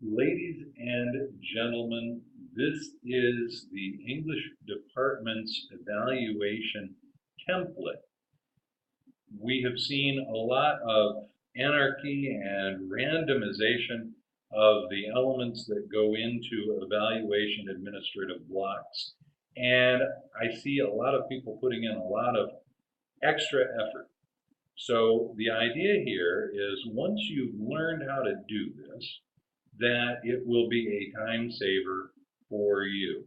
Ladies and gentlemen, this is the English department's evaluation template. We have seen a lot of anarchy and randomization of the elements that go into evaluation administrative blocks. And I see a lot of people putting in a lot of extra effort. So the idea here is once you've learned how to do this, that it will be a time saver for you.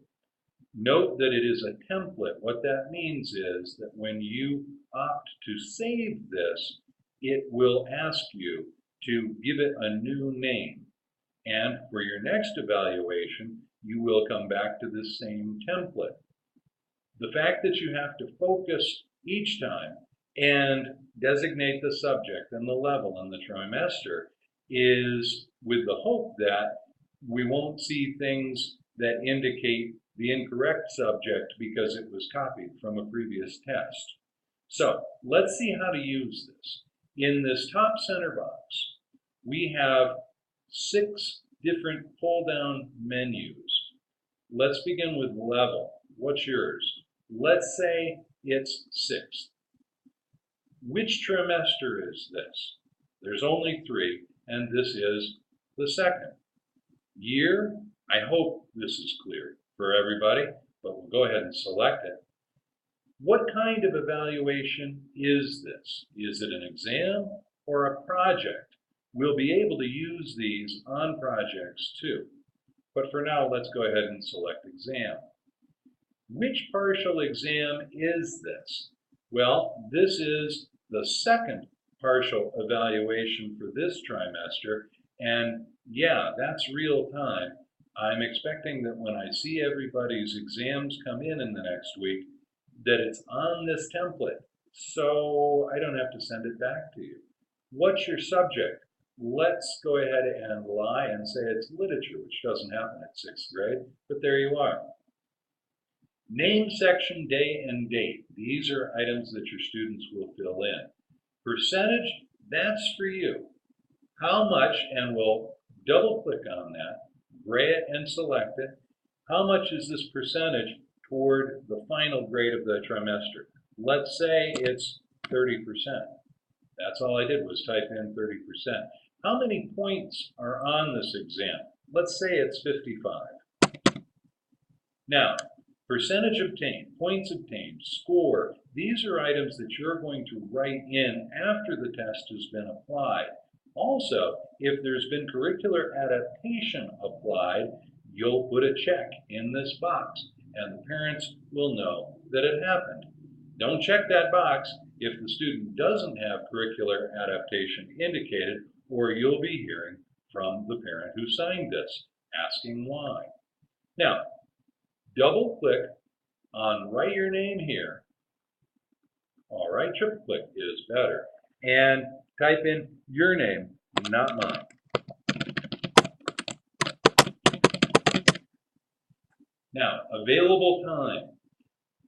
Note that it is a template. What that means is that when you opt to save this, it will ask you to give it a new name. And for your next evaluation, you will come back to this same template. The fact that you have to focus each time and designate the subject and the level and the trimester is with the hope that we won't see things that indicate the incorrect subject because it was copied from a previous test. So let's see how to use this. In this top center box, we have 6 different pull-down menus. Let's begin with level. What's yours? Let's say it's 6th. Which trimester is this? There's only 3, and this is the 2nd. Year, I hope this is clear for everybody, but we'll go ahead and select it. What kind of evaluation is this? Is it an exam or a project? We'll be able to use these on projects too. But for now, let's go ahead and select exam. Which partial exam is this? Well, this is the 2nd partial evaluation for this trimester, and yeah, that's real time. I'm expecting that when I see everybody's exams come in the next week, that it's on this template, so I don't have to send it back to you. What's your subject? Let's go ahead and lie and say it's literature, which doesn't happen at 6th grade, but there you are. Name, section, day, and date. These are items that your students will fill in. Percentage, that's for you. How much, and we'll double click on that, gray it and select it. How much is this percentage toward the final grade of the trimester? Let's say it's 30%. That's all I did was type in 30%. How many points are on this exam? Let's say it's 55. Now, percentage obtained, points obtained, score, these are items that you're going to write in after the test has been applied. Also, if there's been curricular adaptation applied, you'll put a check in this box, and the parents will know that it happened. Don't check that box if the student doesn't have curricular adaptation indicated, or you'll be hearing from the parent who signed this, asking why. Now, double click on write your name here. All right, triple click is better. And type in your name, not mine. Now, available time.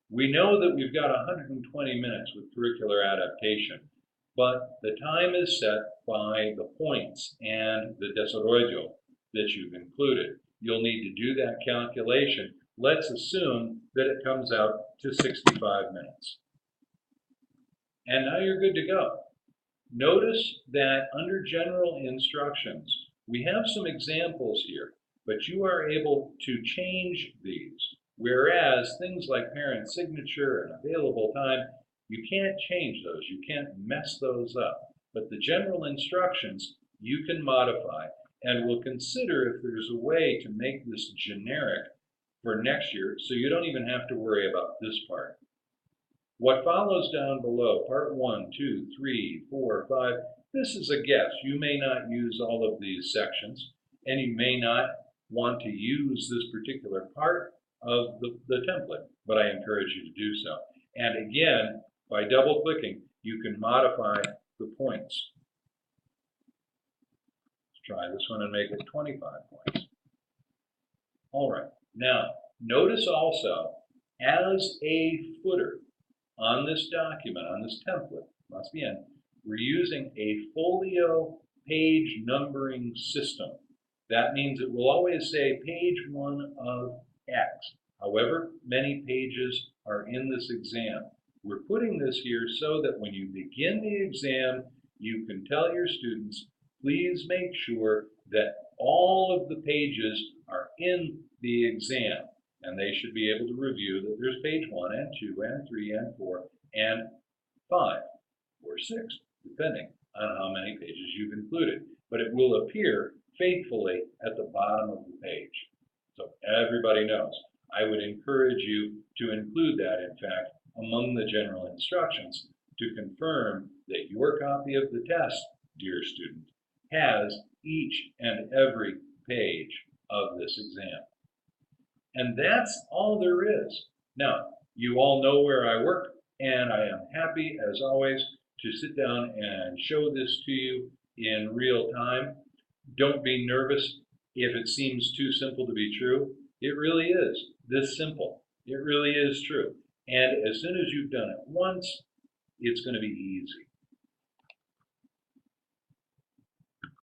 We know that we've got 120 minutes with curricular adaptation, but the time is set by the points and the desarrollo that you've included. You'll need to do that calculation. Let's assume that it comes out to 65 minutes. And now you're good to go. Notice that under general instructions, we have some examples here, but you are able to change these. Whereas things like parent signature and available time, you can't change those. You can't mess those up. But the general instructions you can modify, and we'll consider if there's a way to make this generic for next year so you don't even have to worry about this part. What follows down below, part 1, 2, 3, 4, 5, this is a guess. You may not use all of these sections, and you may not want to use this particular part of the template, but I encourage you to do so. And again, by double clicking, you can modify the points. Let's try this one and make it 25 points. All right, now notice also as a footer on this document, on this template, must be in, we're using a folio page numbering system That means it will always say page 1 of X. However many pages are in this exam. We're putting this here so that when you begin the exam, you can tell your students, please make sure that all of the pages are in the exam. And they should be able to review that there's page 1 and 2 and 3 and 4 and 5 or 6, depending on how many pages you've included. But it will appear faithfully at the bottom of the page. So everybody knows. I would encourage you to include that, in fact, among the general instructions to confirm that your copy of the test, dear student, has each and every page of this exam. And that's all there is. Now, you all know where I work, and I am happy, as always, to sit down and show this to you in real time. Don't be nervous if it seems too simple to be true. It really is this simple. It really is true. And as soon as you've done it once, it's going to be easy.